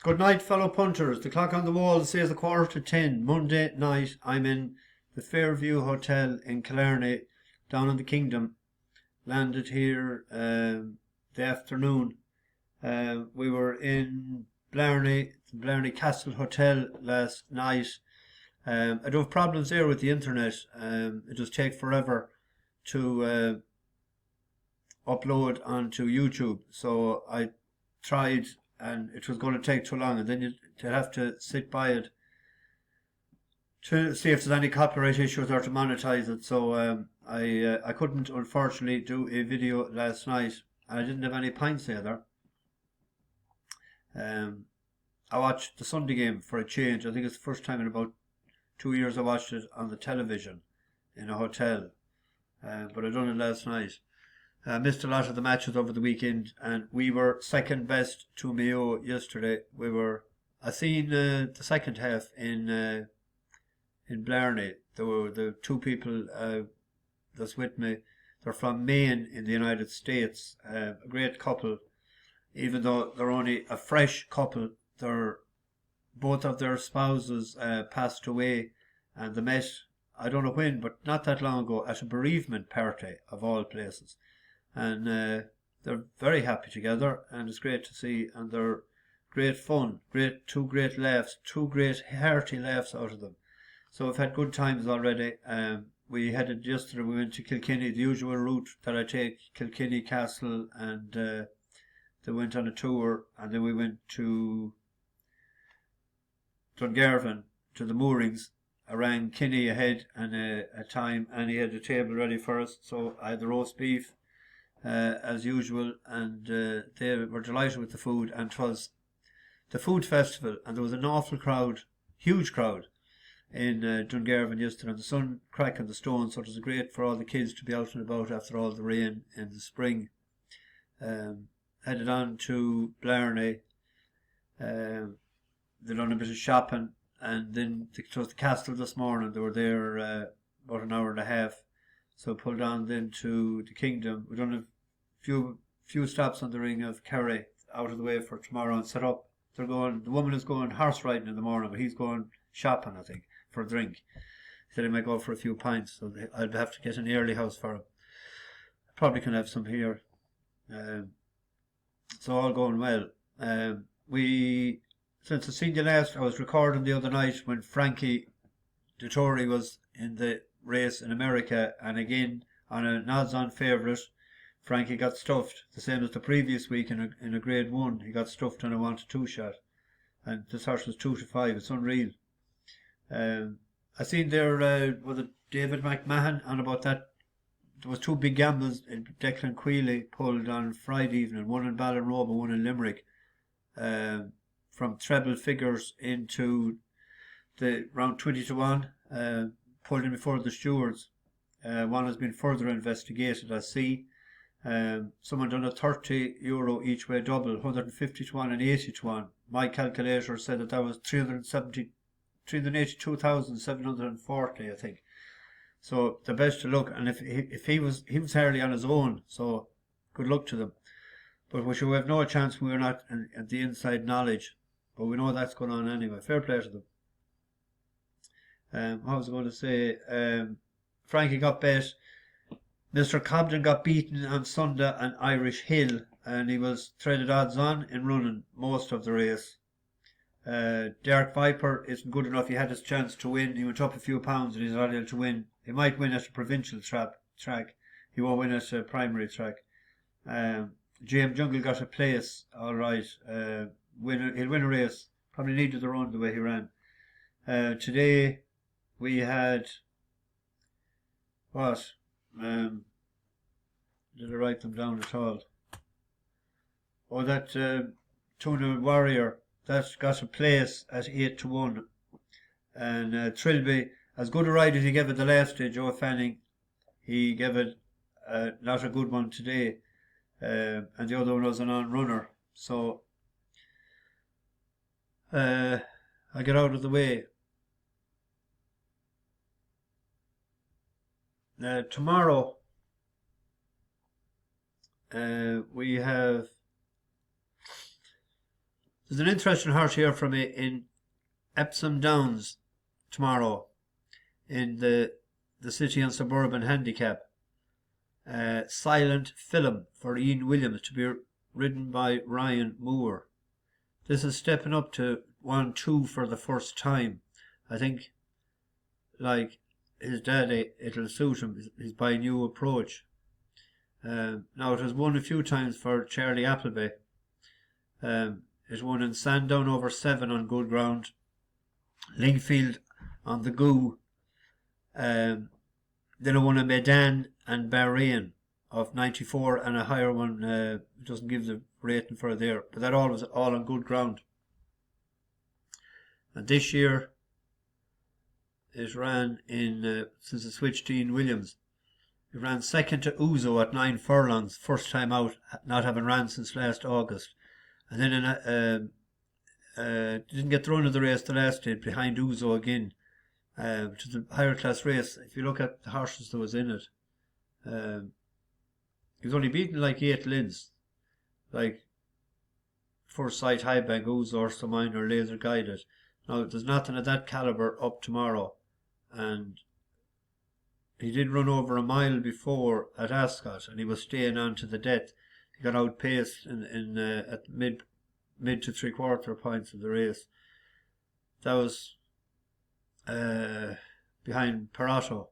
Good night, fellow punters. The clock on the wall says 9:15, Monday night. I'm in the Fairview Hotel in Killarney, down in the Kingdom. Landed here the afternoon. We were in Blarney, the Blarney Castle Hotel last night. I do have problems there with the internet. It does take forever to upload onto YouTube. So I tried, and it was going to take too long, and then you'd have to sit by it to see if there's any copyright issues or to monetize it. So I couldn't, unfortunately, do a video last night, and I didn't have any pints either. I watched the Sunday game for a change. I think it's the first time in about 2 years I watched it on the television in a hotel, but I done it last night. I missed a lot of the matches over the weekend, and we were second best to Mayo yesterday. I seen the second half in Blarney. There were the two people that's with me. They're from Maine in the United States. A great couple, even though they're only a fresh couple. Both of their spouses passed away, and they met, I don't know when, but not that long ago, at a bereavement party of all places. And they're very happy together, and it's great to see, and they're great fun, two great laughs, two great hearty laughs out of them. So we've had good times already. We headed yesterday, we went to Kilkenny, the usual route that I take, Kilkenny Castle, and they went on a tour, and then we went to Dungarvan, to the moorings. I rang Kinney ahead and a time, and he had a table ready for us. So I had the roast beef, as usual, and they were delighted with the food. And 'twas the food festival, and there was an awful crowd, huge crowd, in Dungarvan yesterday. And the sun cracking the stones, so it was great for all the kids to be out and about after all the rain in the spring. Headed on to Blarney. They done a bit of shopping, and then it was the castle this morning. They were there about an hour and a half. So pulled on then to the Kingdom. We done a few stops on the ring of Kerry out of the way for tomorrow and set up. The woman is going horse riding in the morning, but he's going shopping, I think, for a drink. He said he might go for a few pints, so I'll have to get an early house for him. Probably can have some here. So all going well. Since I seen you last, I was recording the other night when Frankie Dettori was in the race in America, and again on an odds-on favourite, Frankie got stuffed, the same as the previous week in a Grade 1. He got stuffed on a 1-2 shot, and this horse was 2-5. It's unreal. I seen there was it David McMahon on about that. There was two big gambles in Declan Quealy pulled on Friday evening, one in Ballinrobe and one in Limerick, from treble figures into the round 20-1, pulled in before the stewards. One has been further investigated, I see. Someone done a €30 each way double, 150-1 and 80-1. My calculator said that was 382,740, I think. So the best to look, and if he was hardly on his own, so good luck to them. But we should have no chance. We're not at the inside knowledge, but we know that's going on anyway. Fair play to them. What was I going to say? Frankie got bet. Mr. Cobden got beaten on Sunday on Irish Hill, and he was traded odds on in running most of the race. Derek Viper isn't good enough. He had his chance to win. He went up a few pounds, and he's not able to win. He might win at a provincial track. He won't win at a primary track. JM Jungle got a place, all right. He'll win a race. Probably needed the run the way he ran. Today we had what? Did I write them down at all? Oh, that Tuna Warrior, that got a place at 8-1. And Trilby, as good a ride as he gave it the last day, Joe Fanning, he gave it not a good one today. And the other one was an on-runner. So I get out of the way. Tomorrow we have There's an interesting horse here for me in Epsom Downs tomorrow in the City and Suburban Handicap. Silent Film for Ian Williams to be ridden by Ryan Moore. This is stepping up to 1-2 for the first time. I think, like his daddy, it'll suit him. He's by a new approach. Now it has won a few times for Charlie Appleby. It won in Sandown over 7 on good ground. Lingfield on the Goo. Then it won a Medan and Bahrain of 94, and a higher one. Doesn't give the rating for it there, but that all was all on good ground. And this year it ran in since it switched to Ian Williams. It ran second to Uzo at 9 furlongs, first time out, not having ran since last August. And then didn't get thrown to the race the last day behind Uzo again, which is a higher class race. If you look at the horses that was in it, he was only beaten like 8 lengths, like Foresight, Highbank, Uzo, Ursa Minor, Laser Guided. Now there's nothing of that calibre up tomorrow, and he did run over a mile before at Ascot, and he was staying on to the death. He got outpaced at mid to 3/4 points of the race. That was behind Parato.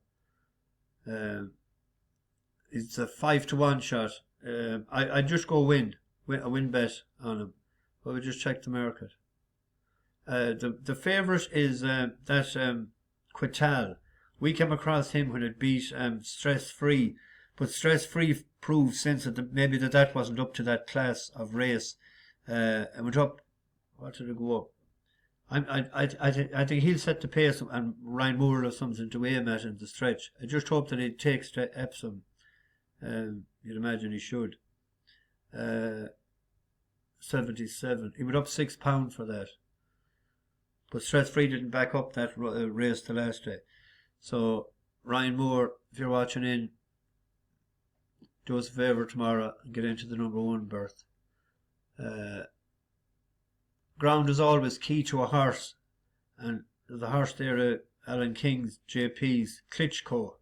It's a 5-1 shot. I just go win a win bet on him. But we just check the market. The favourite is that Quital. We came across him when it beat Stress Free, but Stress Free proved since that maybe that wasn't up to that class of race. It went up. What did it go up? I think he'll set the pace, and Ryan Moore will have something to aim at in the stretch. I just hope that he takes to Epsom. You'd imagine he should. 77. He went up £6 for that. But Stress Free didn't back up that race the last day. So Ryan Moore, if you're watching in, do us a favour tomorrow and get into the number 1 berth. Ground is always key to a horse, and the horse there, Alan King's JP's Klitschko.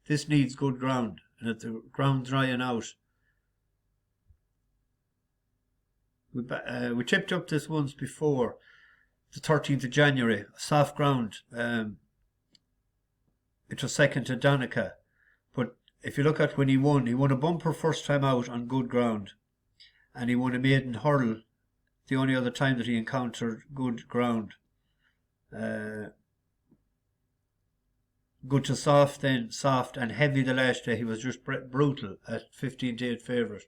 This needs good ground, and if the ground drying out, we tipped up this once before, the 13th of January, soft ground. It was second to Donica, but if you look at when he won a bumper first time out on good ground, and he won a maiden hurl the only other time that he encountered good ground. Good to soft, then soft and heavy the last day. He was just brutal at 15-8 favourite.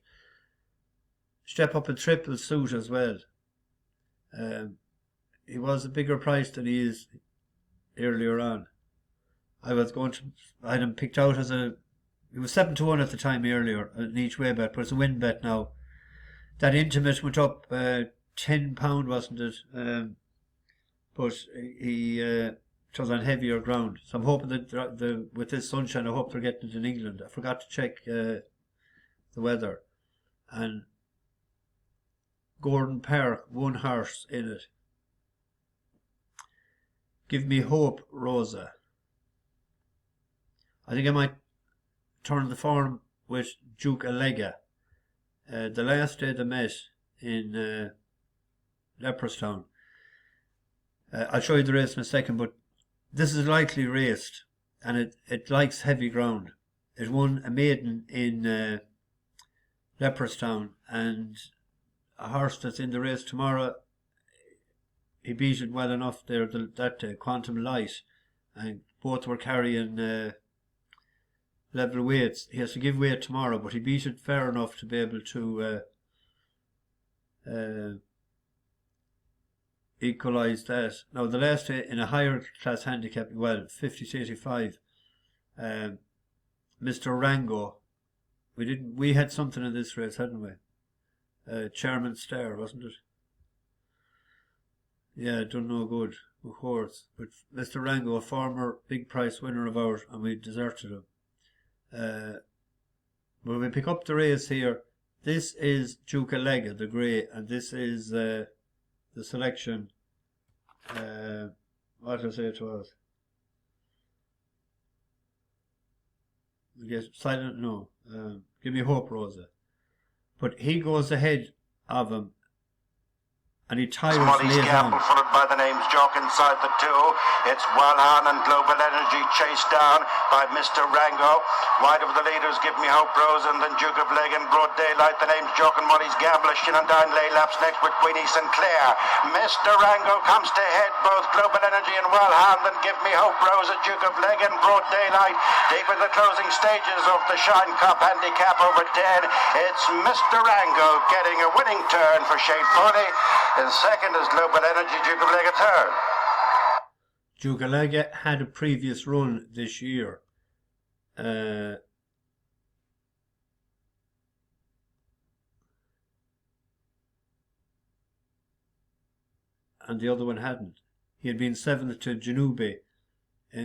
Step up and triple suit as well. He was a bigger price than he is earlier on. I had him picked out as he was 7-1 at the time earlier, an each way bet, but it's a win bet now. That Intimate went up £10, wasn't it? But he it was on heavier ground. So I'm hoping that with this sunshine, I hope they're getting it in England. I forgot to check the weather. And Gowran PPark, 1 horse in it. Givemehoperosa. I think I might turn the form with Duke Allega. The last day they met in Leopardstown. I'll show you the race in a second, but this is lightly raced, and it likes heavy ground. It won a maiden in Leopardstown, and a horse that's in the race tomorrow, he beat it well enough there that day, Quantum Light, and both were carrying level weights. He has to give weight tomorrow, but he beat it fair enough to be able to equalise that. Now the last day in a higher class handicap, well, 50-85, Mr. Rango. We had something in this race, hadn't we? Chairman Star, wasn't it? Yeah, done no good, of course. But Mr. Rango, a former big price winner of ours, and we deserted him. But we pick up the race here. This is Duke Allega, the grey, and this is the selection. What did I say it was? Yes, silent. No. Givemehoperosa. But he goes ahead of him, and he tires lays on. Followed by the names Jock inside the two. It's Walhan and Global Energy chased down by Mr. Rango. Wide of the leaders, Givemehoperosa and then Duke of Leg in broad daylight. The names Jock and Molly's Gambler, Shinandine lay laps next with Queenie Sinclair. Mr. Rango comes to head both Global Energy and Walhan, then Givemehoperosa, Duke of Leg in broad daylight. Deep in the closing stages of the Shine Cup handicap over 10. It's Mr. Rango getting a winning turn for Shane Foley. In second is Global Energy, Duke of Leg a third. Duke of Leg had a previous run this year. And the other one hadn't. He had been 7th to Janube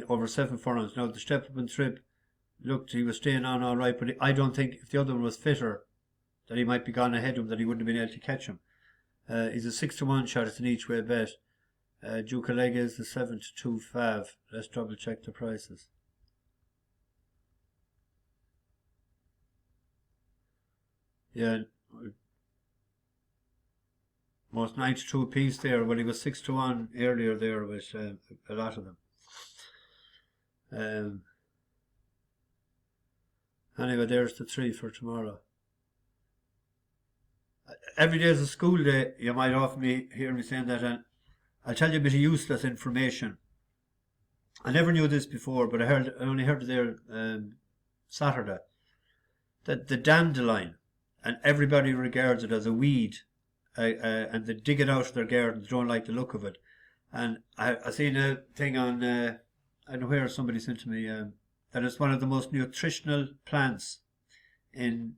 over 7 furlongs. Now the step up and trip looked, he was staying on all right, but I don't think if the other one was fitter that he might be gone ahead of him, that he wouldn't have been able to catch him. He's a 6-to-1 shot. It's an each way bet. Duke of Leg is the 7-to-2 Let's double check the prices. Yeah, most 92 apiece there. Well, he was 6-to-1 earlier there with a lot of them. Anyway, there's the 3 for tomorrow. Every day is a school day. You might often hear me saying that, and I'll tell you a bit of useless information. I never knew this before, but I only heard it there Saturday. That the dandelion, and everybody regards it as a weed, and they dig it out of their gardens, don't like the look of it. And I seen a thing on, I don't know where somebody sent to me, that it's one of the most nutritional plants on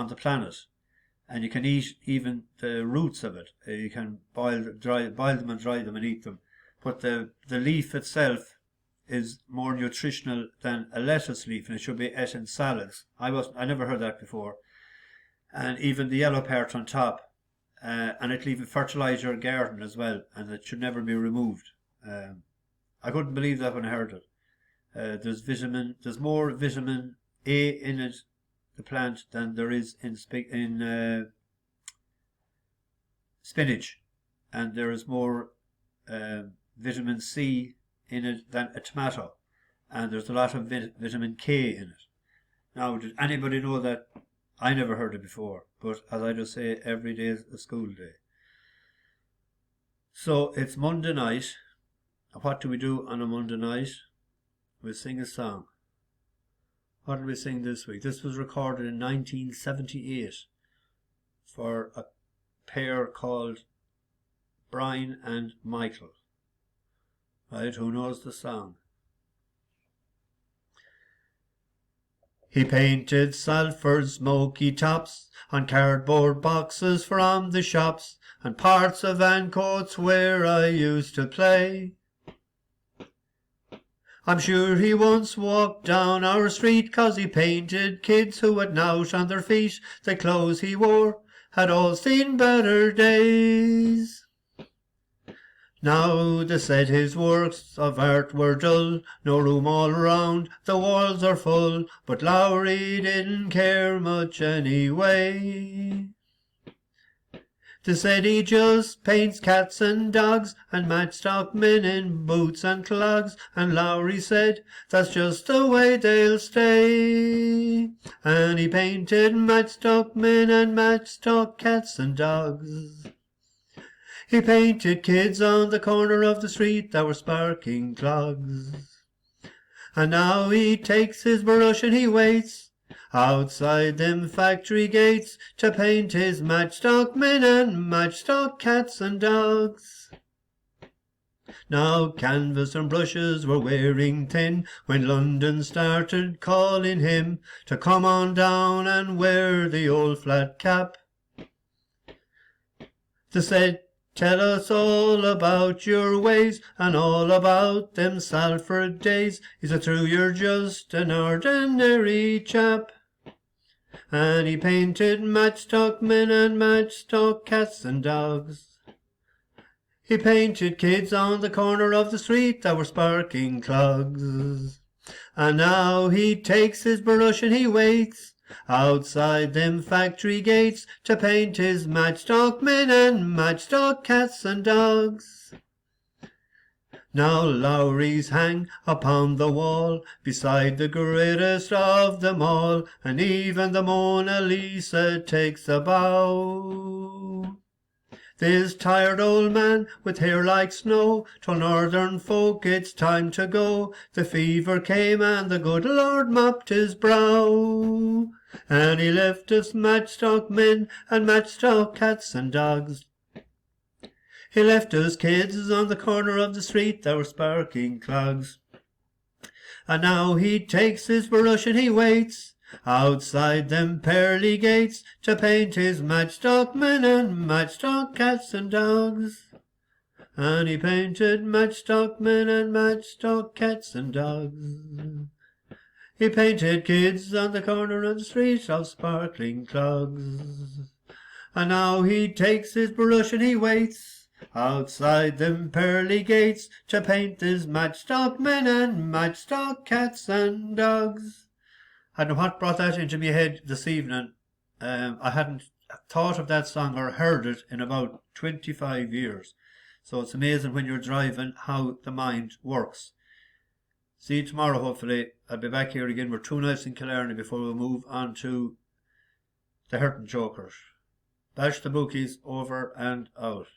the planet. And you can eat even the roots of it. You can boil them and dry them and eat them. But the leaf itself is more nutritional than a lettuce leaf, and it should be ate in salads. I never heard that before. And even the yellow part on top, and it'll even fertilise your garden as well, and it should never be removed. I couldn't believe that when I heard it. There's more vitamin A in it, the plant, than there is in spinach, and there is more vitamin C in it than a tomato, and there's a lot of vitamin K in it. Now, did anybody know that? I never heard it before, but as I just say, every day is a school day. So it's Monday night. What do we do on a Monday night? We sing a song. What did we sing this week? This was recorded in 1978 for a pair called Brian and Michael. Right, who knows the song? He painted Salford's smoky tops on cardboard boxes from the shops and parts of Ancoats where I used to play. I'm sure he once walked down our street 'cause he painted kids who had knout on their feet. The clothes he wore had all seen better days. Now they said his works of art were dull, no room all round, the walls are full, but Lowry didn't care much anyway. They said he just paints cats and dogs and matchstock men in boots and clogs, and Lowry said that's just the way they'll stay. And he painted matchstock men and matchstock cats and dogs. He painted kids on the corner of the street that were sparking clogs. And now he takes his brush and he waits outside them factory gates to paint his matchstock men and matchstock cats and dogs. Now canvas and brushes were wearing thin when London started calling him to come on down and wear the old flat cap. They said, tell us all about your ways and all about them Salford days. He said, through you're just an ordinary chap. And he painted matchstock men and matchstock cats and dogs. He painted kids on the corner of the street that were sparking clogs. And now he takes his brush and he waits outside them factory gates to paint his matchstock men and matchstock cats and dogs. Now Lowry's hang upon the wall beside the greatest of them all, and even the Mona Lisa takes a bow. This tired old man with hair like snow told northern folk it's time to go. The fever came and the good Lord mopped his brow, and he left us matchstock men and matchstock cats and dogs. He left us kids on the corner of the street that were sparking clogs. And now he takes his brush and he waits outside them pearly gates to paint his matchstock men and matchstock cats and dogs. And he painted matchstock men and matchstock cats and dogs. He painted kids on the corner of the street of sparkling clogs. And now he takes his brush and he waits outside them pearly gates to paint his matchstock men and matchstock cats and dogs. I don't know what brought that into my head this evening. I hadn't thought of that song or heard it in about 25 years. So it's amazing when you're driving how the mind works. See you tomorrow, hopefully. I'll be back here again. We're 2 nights in Killarney before we move on to the Hurting Jokers. Bash the Bookies, over and out.